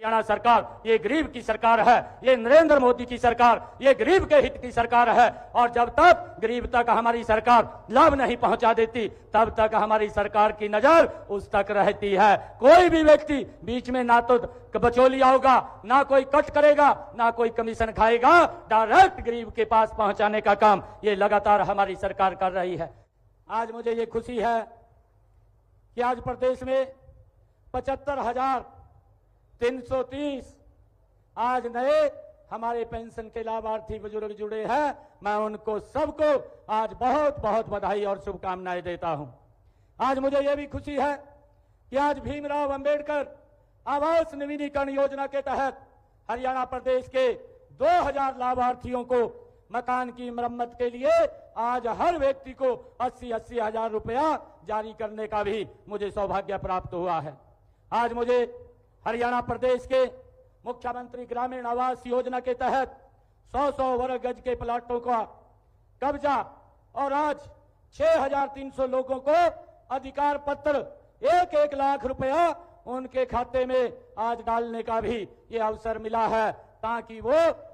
हरियाणा सरकार ये गरीब की सरकार है, ये नरेंद्र मोदी की सरकार ये गरीब के हित की सरकार है। और जब तक गरीब तक हमारी सरकार लाभ नहीं पहुंचा देती तब तक हमारी सरकार की नजर उस तक रहती है। कोई भी व्यक्ति बीच में ना तो बचौलिया होगा, ना कोई कट करेगा, ना कोई कमीशन खाएगा, डायरेक्ट गरीब के पास पहुंचाने का काम ये लगातार हमारी सरकार कर रही है। आज मुझे ये खुशी है कि आज प्रदेश में 75,330 आज नए हमारे पेंशन के लाभार्थी बुजुर्ग जुड़े हैं। मैं उनको सबको आज बहुत बहुत बधाई और शुभकामनाएं देता हूं। आज मुझे यह भी खुशी है कि आज भीमराव अंबेडकर आवास नवीनीकरण योजना के तहत हरियाणा प्रदेश के 2000 लाभार्थियों को मकान की मरम्मत के लिए आज हर व्यक्ति को 80-80 हजार रुपया जारी करने का भी मुझे सौभाग्य प्राप्त हुआ है। आज मुझे हरियाणा प्रदेश के मुख्यमंत्री ग्रामीण आवास योजना के तहत 100 वर्ग गज के प्लाटों का कब्जा और आज 6,300 लोगों को अधिकार पत्र 1-1 लाख रुपया उनके खाते में आज डालने का भी ये अवसर मिला है ताकि वो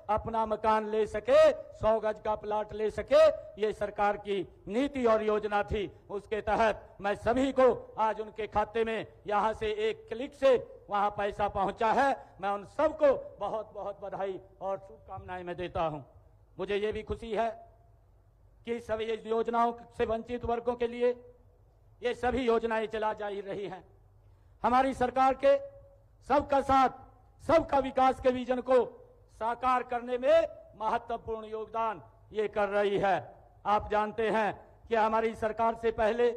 अपना मकान ले सके, 100 गज का प्लाट ले सके। ये सरकार की नीति और योजना थी। उसके तहत मैं सभी को आज उनके खाते में यहां से एक क्लिक से वहां पैसा पहुंचा है। मैं उन सबको बहुत बहुत बधाई और शुभकामनाएं मैं देता हूं। मुझे ये भी खुशी है कि सभी योजनाओं से वंचित वर्गों के लिए ये सभी योजनाएं चला जा रही हैं। हमारी सरकार के सबका साथ सबका विकास के विजन को साकार करने में महत्वपूर्ण योगदान ये कर रही है। आप जानते हैं कि हमारी सरकार से पहले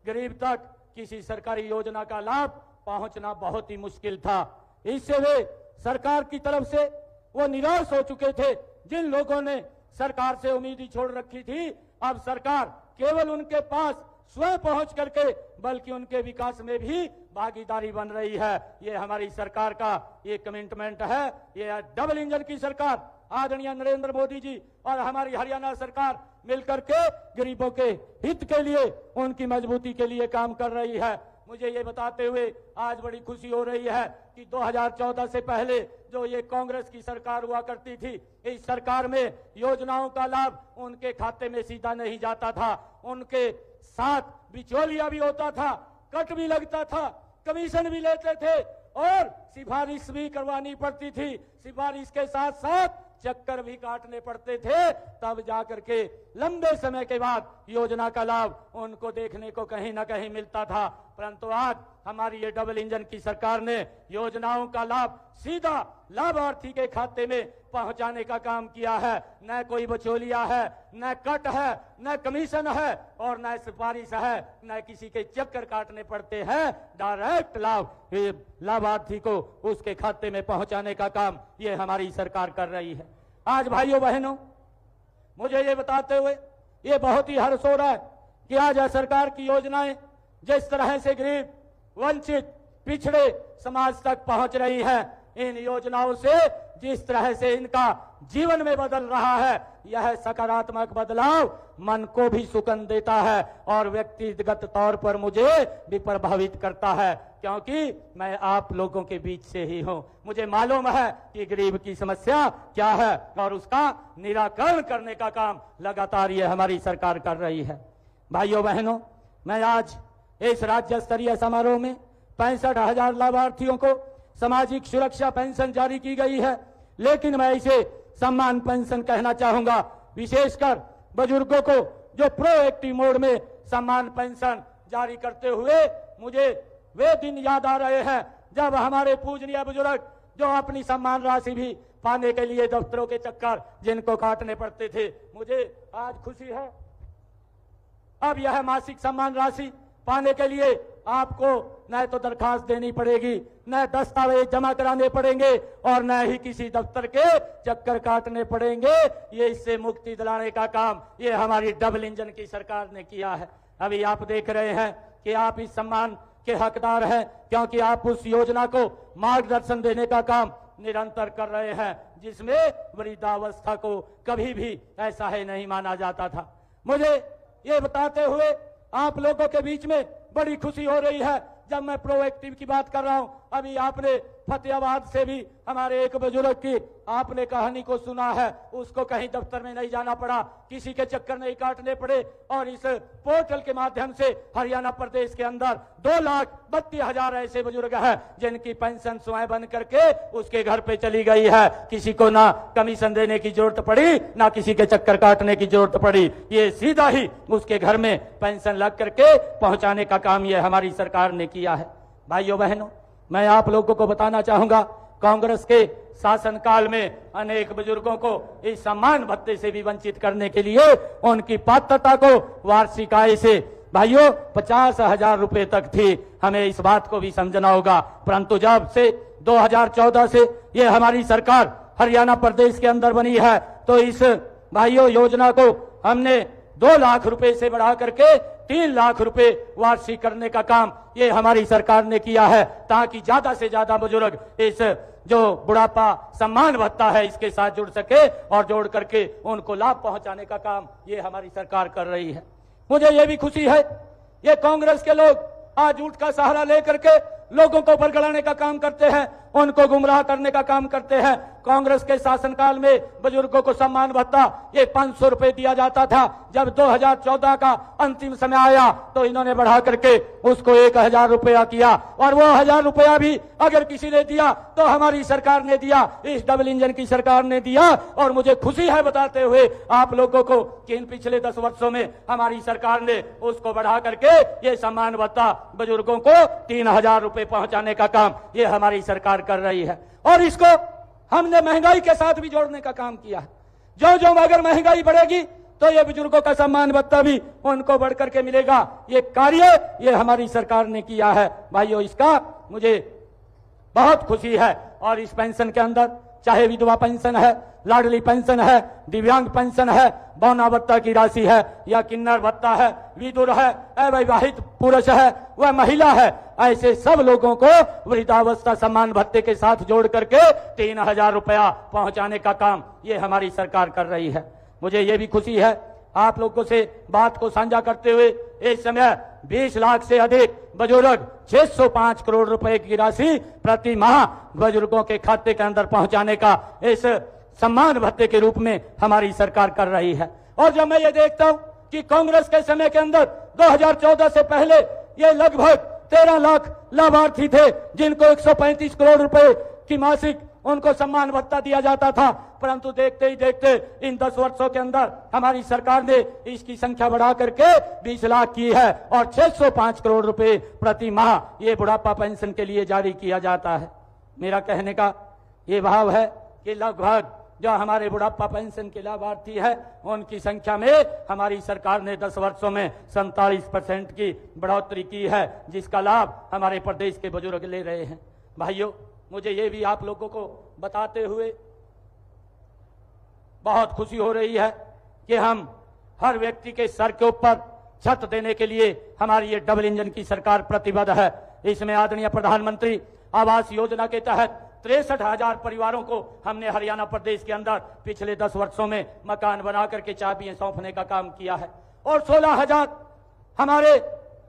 गरीब तक किसी सरकारी योजना का लाभ पहुंचना बहुत ही मुश्किल था। इससे वे सरकार की तरफ से वो निराश हो चुके थे। जिन लोगों ने सरकार से उम्मीद ही छोड़ रखी थी, अब सरकार केवल उनके पास स्वयं पहुंच करके बल्कि उनके विकास में भी भागीदारी बन रही है। ये हमारी सरकार का ये कमिटमेंट है। ये डबल इंजन की सरकार आदरणीय नरेंद्र मोदी जी और हमारी हरियाणा सरकार मिलकर के गरीबों के हित के लिए, उनकी मजबूती के लिए काम कर रही है। मुझे ये बताते हुए आज बड़ी खुशी हो रही है कि 2014 से पहले जो ये कांग्रेस की सरकार हुआ करती थी, इस सरकार में योजनाओं का लाभ उनके खाते में सीधा नहीं जाता था। उनके साथ बिचौलिया भी होता था, कट भी लगता था, कमीशन भी लेते थे और सिफारिश भी करवानी पड़ती थी। सिफारिश के साथ साथ चक्कर भी काटने पड़ते थे। तब जाकर के लंबे समय के बाद योजना का लाभ उनको देखने को कहीं ना कहीं मिलता था। परंतु आज हमारी ये डबल इंजन की सरकार ने योजनाओं का लाभ सीधा लाभार्थी के खाते में पहुंचाने का काम किया है। न कोई बचौलिया है, न कट है, न कमीशन है और न सिफारिश है, न किसी के चक्कर काटने पड़ते हैं। डायरेक्ट लाभ लाभार्थी को उसके खाते में पहुंचाने का काम ये हमारी सरकार कर रही है। आज भाइयों बहनों, मुझे ये बताते हुए ये बहुत ही हर्ष हो रहा है कि आज सरकार की योजनाएं जिस तरह से गरीब, वंचित, पिछड़े समाज तक पहुंच रही है, इन योजनाओं से जिस तरह से इनका जीवन में बदल रहा है, यह सकारात्मक बदलाव मन को भी सुकून देता है और व्यक्तिगत तौर पर मुझे भी प्रभावित करता है, क्योंकि मैं आप लोगों के बीच से ही हूं। मुझे मालूम है कि गरीब की समस्या क्या है और उसका निराकरण करने का काम लगातार ये हमारी सरकार कर रही है। भाइयों बहनों, मैं आज इस राज्य स्तरीय समारोह में 65,000 लाभार्थियों को सामाजिक सुरक्षा पेंशन जारी की गई है, लेकिन मैं इसे सम्मान पेंशन कहना चाहूंगा। विशेषकर बुजुर्गों को जो प्रोएक्टिव मोड में सम्मान पेंशन जारी करते हुए मुझे वे दिन याद आ रहे हैं जब हमारे पूजनीय बुजुर्ग जो अपनी सम्मान राशि भी पाने के लिए दफ्तरों के चक्कर जिनको काटने पड़ते थे। मुझे आज खुशी है अब यह मासिक सम्मान राशि पाने के लिए आपको न तो दरखास्त देनी पड़ेगी, न दस्तावेज जमा कराने पड़ेंगे और न ही किसी दफ्तर के चक्कर काटने पड़ेंगे। ये इससे मुक्ति दिलाने का काम ये हमारी डबल इंजन की सरकार ने किया है। अभी आप देख रहे हैं कि आप इस सम्मान के हकदार हैं क्योंकि आप उस योजना को मार्गदर्शन देने का काम निरंतर कर रहे हैं, जिसमें वृद्धावस्था को कभी भी ऐसा है नहीं माना जाता था। मुझे ये बताते हुए आप लोगों के बीच में बड़ी खुशी हो रही है जब मैं प्रोएक्टिव की बात कर रहा हूं। अभी आपने फतेहाबाद से भी हमारे एक बुजुर्ग की आपने कहानी को सुना है, उसको कहीं दफ्तर में नहीं जाना पड़ा, किसी के चक्कर नहीं काटने पड़े और इस पोर्टल के माध्यम से हरियाणा प्रदेश के अंदर 2,32,000 ऐसे बुजुर्ग हैं जिनकी पेंशन स्वयं बन करके उसके घर पे चली गई है। किसी को ना कमीशन देने की जरूरत पड़ी, ना किसी के चक्कर काटने की जरूरत पड़ी, ये सीधा ही उसके घर में पेंशन लग करके पहुंचाने का काम ये हमारी सरकार ने किया है। भाइयों बहनों, मैं आप लोगों को बताना चाहूंगा, कांग्रेस के शासनकाल में अनेक बुजुर्गों को इस सम्मान भत्ते से भी वंचित करने के लिए उनकी पात्रता को वार्षिक आय से भाइयों 50,000 रुपए तक थी। हमें इस बात को भी समझना होगा, परंतु जब से 2014 से ये हमारी सरकार हरियाणा प्रदेश के अंदर बनी है तो इस भाइयों योजना को हमने 2 लाख रुपए से बढ़ा करके 3 लाख रुपए वार्षिक करने का काम ये हमारी सरकार ने किया है, ताकि ज्यादा से ज्यादा बुजुर्ग इस जो बुढ़ापा सम्मान भत्ता है इसके साथ जुड़ सके और जोड़ करके उनको लाभ पहुंचाने का काम ये हमारी सरकार कर रही है। मुझे ये भी खुशी है, ये कांग्रेस के लोग आज झूठ का सहारा लेकर के लोगों को बरगलाने का काम करते हैं, उनको गुमराह करने का काम करते हैं। कांग्रेस के शासनकाल में बुजुर्गों को सम्मान भत्ता ये 500 रुपए दिया जाता था। जब 2014 का अंतिम समय आया तो इन्होंने बढ़ा करके उसको 1,000 रुपया किया और वो 1,000 रुपया भी अगर किसी ने दिया तो हमारी सरकार ने दिया, इस डबल इंजन की सरकार ने दिया। और मुझे खुशी है बताते हुए आप लोगों को कि इन पिछले 10 वर्षों में हमारी सरकार ने उसको बढ़ा करके ये सम्मान भत्ता बुजुर्गों को 3,000 रुपए पहुंचाने का काम ये हमारी सरकार कर रही है। और इसको हमने महंगाई के साथ भी जोड़ने का काम किया है। जो जो अगर महंगाई बढ़ेगी तो ये बुजुर्गों का सम्मान भत्ता भी उनको बढ़ करके मिलेगा। ये कार्य ये हमारी सरकार ने किया है। भाइयों, इसका मुझे बहुत खुशी है। और इस पेंशन के अंदर चाहे विधवा पेंशन है, लाडली पेंशन है, दिव्यांग पेंशन है, बौना भत्ता की राशि है या किन्नर भत्ता है, विधुर है, अविवाहित पुरुष है, वह महिला है, ऐसे सब लोगों को वृद्धावस्था सम्मान भत्ते के साथ जोड़ करके 3,000 रुपया पहुंचाने का काम ये हमारी सरकार कर रही है। मुझे ये भी खुशी है आप लोगों से बात को साझा करते हुए, इस समय 20 लाख से अधिक बुजुर्ग 605 करोड़ रुपए की राशि प्रति माह बुजुर्गों के खाते के अंदर पहुंचाने का इस सम्मान भत्ते के रूप में हमारी सरकार कर रही है। और जब मैं ये देखता हूं कि कांग्रेस के समय के अंदर 2014 से पहले ये लगभग 13 लाख लाभार्थी थे जिनको 135 करोड़ रुपए की मासिक उनको सम्मान भत्ता दिया जाता था, परंतु देखते ही देखते इन 10 वर्षों के अंदर हमारी सरकार ने इसकी संख्या बढ़ा करके 20 लाख की है और 605 करोड़ रुपए प्रति माह ये बुढ़ापा पेंशन के लिए जारी किया जाता है। मेरा कहने का ये भाव है कि लगभग जो हमारे बुढ़ापा पेंशन के लाभार्थी है उनकी संख्या में हमारी सरकार ने 10 वर्षों में 47% की बढ़ोतरी की है, जिसका लाभ हमारे प्रदेश के बुजुर्ग ले रहे हैं। भाइयों, मुझे ये भी आप लोगों को बताते हुए बहुत खुशी हो रही है कि हम हर व्यक्ति के सर के ऊपर छत देने के लिए हमारी ये डबल इंजन की सरकार प्रतिबद्ध है। इसमें आदरणीय प्रधानमंत्री आवास योजना के तहत 63,000 परिवारों को हमने हरियाणा प्रदेश के अंदर पिछले 10 वर्षों में मकान बना करके चाबियां सौंपने का काम किया है और 16,000 हमारे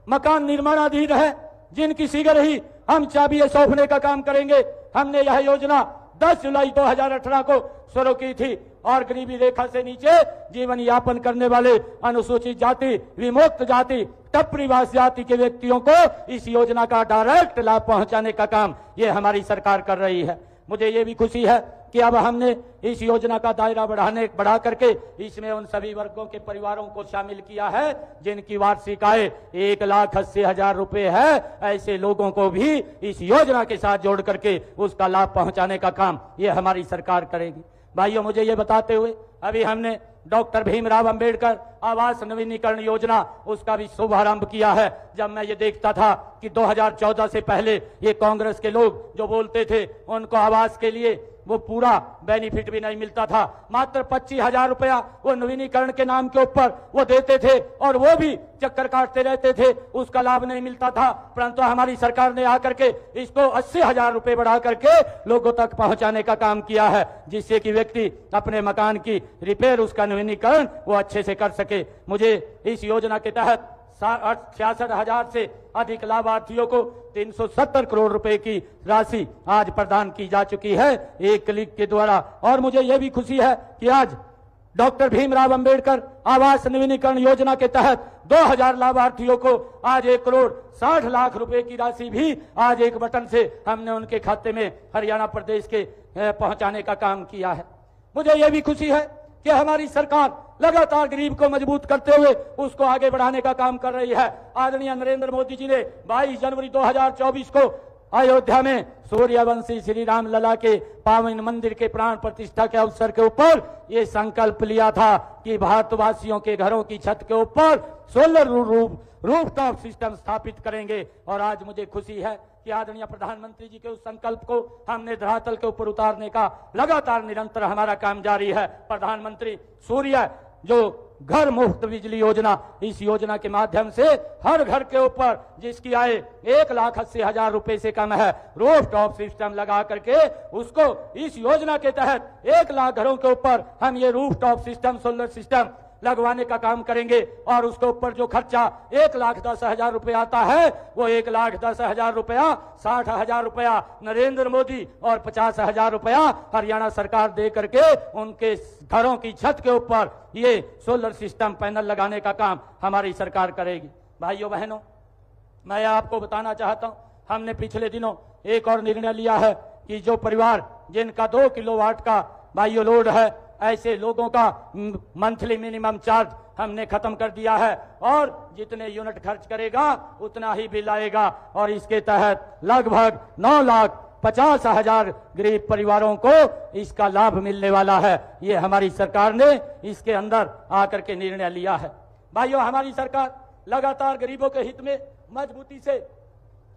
मकान निर्माणाधीन है जिनकी शीघ्र ही हम चाबियां सौंपने का काम करेंगे। हमने यह योजना 10 जुलाई 2018 को शुरू की थी और गरीबी रेखा से नीचे जीवन यापन करने वाले अनुसूचित जाति, विमुक्त जाति, टप्परीवास जाति के व्यक्तियों को इस योजना का डायरेक्ट लाभ पहुंचाने का काम ये हमारी सरकार कर रही है। मुझे ये भी खुशी है कि अब हमने इस योजना का दायरा बढ़ा करके इसमें उन सभी वर्गों के परिवारों को शामिल किया है जिनकी वार्षिक आय 1,80,000 रुपए है। ऐसे लोगों को भी इस योजना के साथ जोड़ करके उसका लाभ पहुंचाने का काम ये हमारी सरकार करेगी। भाइयों, मुझे ये बताते हुए अभी हमने डॉक्टर भीमराव अंबेडकर आवास नवीनीकरण योजना उसका भी शुभारंभ किया है। जब मैं ये देखता था कि 2014 से पहले ये कांग्रेस के लोग जो बोलते थे उनको आवास के लिए वो पूरा बेनिफिट भी नहीं मिलता था, मात्र 25,000 रुपया वो नवीनीकरण के नाम के ऊपर वो देते थे और वो भी चक्कर काटते रहते थे, उसका लाभ नहीं मिलता था। परंतु हमारी सरकार ने आकर के इसको 80,000 रुपए बढ़ा करके लोगों तक पहुंचाने का काम किया है, जिससे कि व्यक्ति अपने मकान की रिपेयर, उसका नवीनीकरण वो अच्छे से कर सके। मुझे इस योजना के तहत 66,000 से अधिक लाभार्थियों को 370 करोड़ रुपए की राशि आज प्रदान की जा चुकी है एक क्लिक के द्वारा। और मुझे यह भी खुशी है कि आज डॉक्टर भीमराव अंबेडकर आवास नवीनीकरण योजना के तहत 2000 लाभार्थियों को आज 1,60,00,000 रुपए की राशि भी आज एक बटन से हमने उनके खाते में हरियाणा प्रदेश के पहुंचाने का काम किया है। मुझे यह भी खुशी है कि हमारी सरकार लगातार गरीब को मजबूत करते हुए उसको आगे बढ़ाने का काम कर रही है। आदरणीय नरेंद्र मोदी जी ने 22 जनवरी 2024 को अयोध्या में सूर्यवंशी श्री राम लला के पावन मंदिर के प्राण प्रतिष्ठा के अवसर के ऊपर ये संकल्प लिया था कि भारतवासियों के घरों की छत के ऊपर सोलर रूफटॉप सिस्टम स्थापित करेंगे। और आज मुझे खुशी है कि आदरणीय प्रधानमंत्री जी के उस संकल्प को हमने धरातल के ऊपर उतारने का लगातार निरंतर हमारा काम जारी है। प्रधानमंत्री सूर्य जो घर मुफ्त बिजली योजना, इस योजना के माध्यम से हर घर के ऊपर जिसकी आय 1,80,000 रुपए से कम है, रूफटॉप सिस्टम लगा करके उसको इस योजना के तहत 1 लाख घरों के ऊपर हम ये रूफटॉप सिस्टम सोलर सिस्टम लगवाने का काम करेंगे। और उसके ऊपर जो खर्चा 1,10,000 रुपए आता है वो 1,10,000 रुपया, 60,000 रुपया नरेंद्र मोदी और 50,000 रुपया हरियाणा सरकार दे करके उनके घरों की छत के ऊपर ये सोलर सिस्टम पैनल लगाने का काम हमारी सरकार करेगी। भाइयों बहनों, मैं आपको बताना चाहता हूं, हमने पिछले दिनों एक और निर्णय लिया है कि जो परिवार जिनका 2 किलोवाट का भाइयों लोड है, ऐसे लोगों का मंथली मिनिमम चार्ज हमने खत्म कर दिया है और जितने यूनिट खर्च करेगा उतना ही बिल आएगा। और इसके तहत लगभग 9,50,000 गरीब परिवारों को इसका लाभ मिलने वाला है। ये हमारी सरकार ने इसके अंदर आकर के निर्णय लिया है। भाइयों, हमारी सरकार लगातार गरीबों के हित में मजबूती से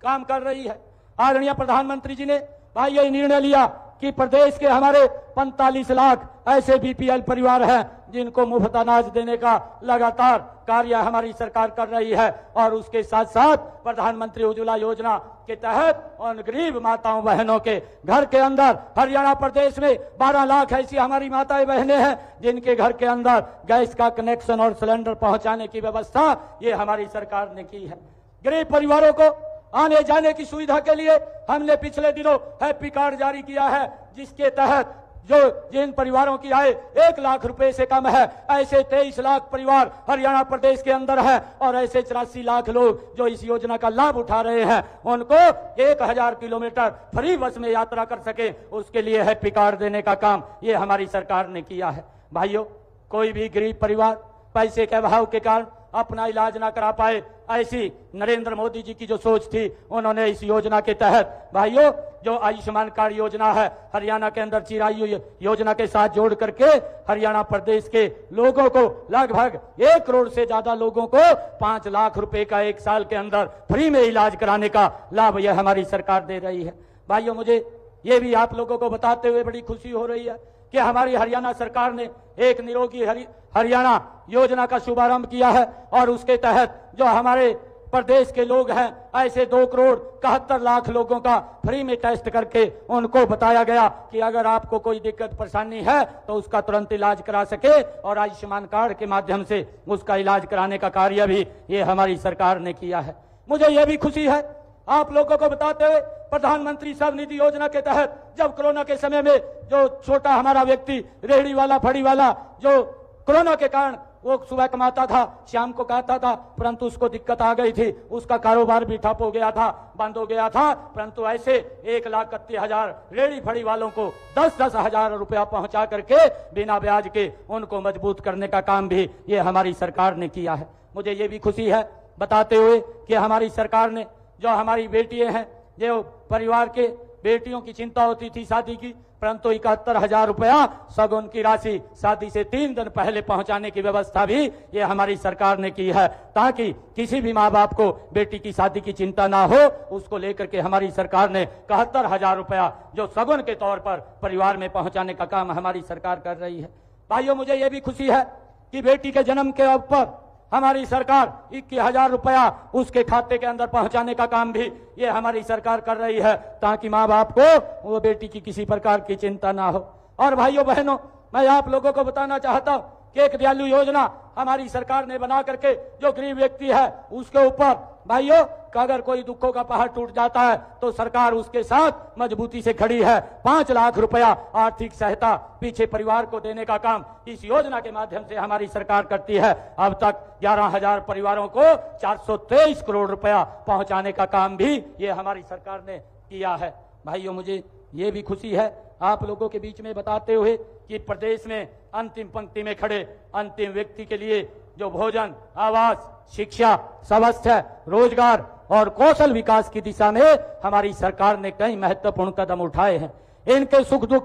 काम कर रही है। आदरणीय प्रधानमंत्री जी ने भाइयों ये निर्णय लिया कि प्रदेश के हमारे 45 लाख ऐसे बीपीएल परिवार हैं जिनको मुफ्त अनाज देने का लगातार कार्य हमारी सरकार कर रही है। और उसके साथ साथ प्रधानमंत्री उज्ज्वला योजना के तहत उन गरीब माताओं बहनों के घर के अंदर हरियाणा प्रदेश में 12 लाख ऐसी हमारी माताएं बहनें हैं जिनके घर के अंदर गैस का कनेक्शन और सिलेंडर पहुंचाने की व्यवस्था ये हमारी सरकार ने की है। गरीब परिवारों को आने जाने की सुविधा के लिए हमने पिछले दिनों हैप्पी कार्ड जारी किया है, जिसके तहत जो जिन परिवारों की आय 1 लाख रुपए से कम है, ऐसे 23 लाख परिवार हरियाणा प्रदेश के अंदर है और ऐसे 84 लाख लोग जो इस योजना का लाभ उठा रहे हैं उनको 1000 किलोमीटर फ्री बस में यात्रा कर सके, उसके लिए हैप्पी कार्ड देने का काम ये हमारी सरकार ने किया है। भाइयों, कोई भी गरीब परिवार पैसे के अभाव के कारण अपना इलाज ना करा पाए, ऐसी नरेंद्र मोदी जी की जो सोच थी, उन्होंने इस योजना के तहत भाइयों जो आयुष्मान कार्ड योजना है हरियाणा के अंदर चिरायु योजना के साथ जोड़ करके हरियाणा प्रदेश के लोगों को लगभग 1 करोड़ से ज्यादा लोगों को 5 लाख रुपए का 1 साल के अंदर फ्री में इलाज कराने का लाभ यह हमारी सरकार दे रही है। भाइयों, मुझे ये भी आप लोगों को बताते हुए बड़ी खुशी हो रही है कि हमारी हरियाणा सरकार ने एक निरोगी हरियाणा योजना का शुभारंभ किया है और उसके तहत जो हमारे प्रदेश के लोग हैं ऐसे 2,71,00,000 लोगों का फ्री में टेस्ट करके उनको बताया गया कि अगर आपको कोई दिक्कत परेशानी है तो उसका तुरंत इलाज करा सके और आयुष्मान कार्ड के माध्यम से उसका इलाज कराने का कार्य भी ये हमारी सरकार ने किया है। मुझे यह भी खुशी है आप लोगों को बताते हुए, प्रधानमंत्री स्वनिधि योजना के तहत जब कोरोना के समय में जो छोटा हमारा व्यक्ति रेहड़ी वाला फड़ी वाला जो कोरोना के कारण वो सुबह कमाता था, शाम को खाता था, परंतु उसको दिक्कत आ गई थी, उसका कारोबार भी ठप हो गया था, बंद हो गया था, परंतु ऐसे 1,31,000 रेहड़ी फड़ी वालों को 10-10 हजार रुपया पहुंचा करके बिना ब्याज के उनको मजबूत करने का काम भी ये हमारी सरकार ने किया है। मुझे ये भी खुशी है बताते हुए कि हमारी सरकार ने जो हमारी बेटियां हैं, जो परिवार के बेटियों की चिंता होती थी शादी की, परंतु 71,000 रुपया सगुन की राशि शादी से 3 दिन पहले पहुंचाने की व्यवस्था भी ये हमारी सरकार ने की है, ताकि किसी भी माँ बाप को बेटी की शादी की चिंता ना हो। उसको लेकर के हमारी सरकार ने 71,000 रुपया जो सगुन के तौर पर परिवार में पहुंचाने का काम हमारी सरकार कर रही है। भाइयों, मुझे ये भी खुशी है कि बेटी के जन्म के ऊपर हमारी सरकार 21,000 रुपया उसके खाते के अंदर पहुंचाने का काम भी ये हमारी सरकार कर रही है, ताकि माँ बाप को वो बेटी की किसी प्रकार की चिंता ना हो। और भाइयों बहनों, मैं आप लोगों को बताना चाहता हूं कि एक दयालु योजना हमारी सरकार ने बना करके जो गरीब व्यक्ति है उसके ऊपर भाइयों अगर कोई दुखों का पहाड़ टूट जाता है तो सरकार उसके साथ मजबूती से खड़ी है। 5 लाख रुपया आर्थिक सहायता पीछे परिवार को देने का काम इस योजना के माध्यम से हमारी सरकार करती है। अब तक 11,000 परिवारों को 423 करोड़ रुपया पहुंचाने का काम भी ये हमारी सरकार ने किया है। भाइयों, मुझे ये भी खुशी है आप लोगों के बीच में बताते हुए कि प्रदेश में अंतिम पंक्ति में खड़े अंतिम व्यक्ति के लिए जो भोजन, आवास, शिक्षा, स्वास्थ्य, रोजगार और कौशल विकास की दिशा में हमारी सरकार ने कई महत्वपूर्ण कदम उठाए हैं। इनके सुख दुख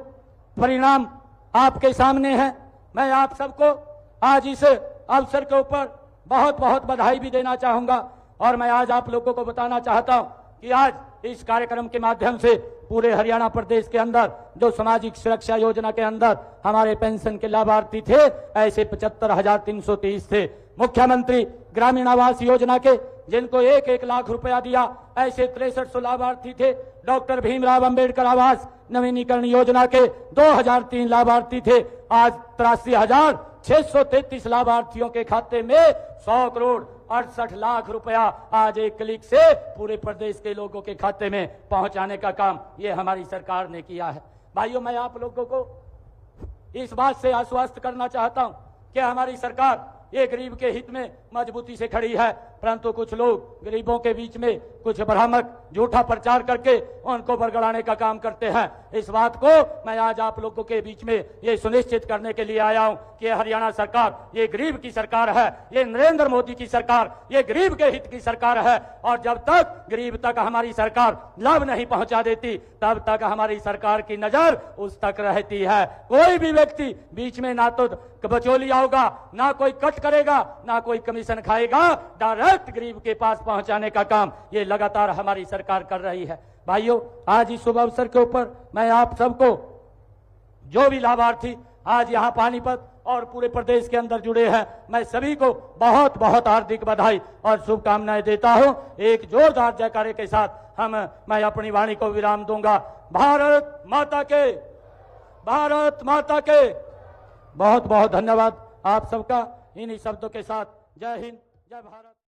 परिणाम आपके सामने हैं। मैं आप सबको आज इस अवसर के ऊपर बहुत बहुत बधाई भी देना चाहूंगा और मैं आज आप लोगों को बताना चाहता हूं कि आज इस कार्यक्रम के माध्यम से पूरे हरियाणा प्रदेश के अंदर जो सामाजिक सुरक्षा योजना के अंदर हमारे पेंशन के लाभार्थी थे ऐसे 75,330 थे। मुख्यमंत्री ग्रामीण आवास योजना के जिनको 1-1 लाख रुपया दिया ऐसे 6300 लाभार्थी थे। डॉक्टर भीमराव अंबेडकर आवास नवीनीकरण योजना के 2003 लाभार्थी थे। आज 83,633 लाभार्थियों के खाते में 100 करोड़ 68 लाख रुपया आज एक क्लिक से पूरे प्रदेश के लोगों के खाते में पहुंचाने का काम ये हमारी सरकार ने किया है। भाइयों, मैं आप लोगों को इस बात से आश्वस्त करना चाहता हूं कि हमारी सरकार ये गरीब के हित में मजबूती से खड़ी है, परंतु कुछ लोग गरीबों के बीच में कुछ भ्रामक झूठा प्रचार करके उनको बरगड़ाने का काम करते हैं। इस बात को मैं आज आप लोगों के बीच में ये सुनिश्चित करने के लिए आया हूं कि हरियाणा सरकार ये गरीब की सरकार है, ये नरेंद्र मोदी की सरकार, ये गरीब के हित की सरकार है और जब तक गरीब तक हमारी सरकार लाभ नहीं पहुंचा देती तब तक हमारी सरकार की नजर उस तक रहती है। कोई भी व्यक्ति बीच में ना तो बचौलिया होगा, ना कोई कट करेगा, ना कोई कमीशन खाएगा, डायरेक्ट गरीब के पास पहुंचाने का काम ये लगातार हमारी सरकार कर रही है। भाइयों, आज इस शुभ अवसर के ऊपर मैं आप सबको जो भी लाभार्थी आज यहाँ पानीपत और पूरे प्रदेश के अंदर जुड़े हैं मैं सभी को बहुत बहुत हार्दिक बधाई और शुभकामनाएं देता हूं। एक जोरदार जयकारे के साथ मैं अपनी वाणी को विराम दूंगा। भारत माता के, भारत माता के। बहुत बहुत धन्यवाद आप सबका। इन्हीं शब्दों के साथ जय हिंद, जय भारत।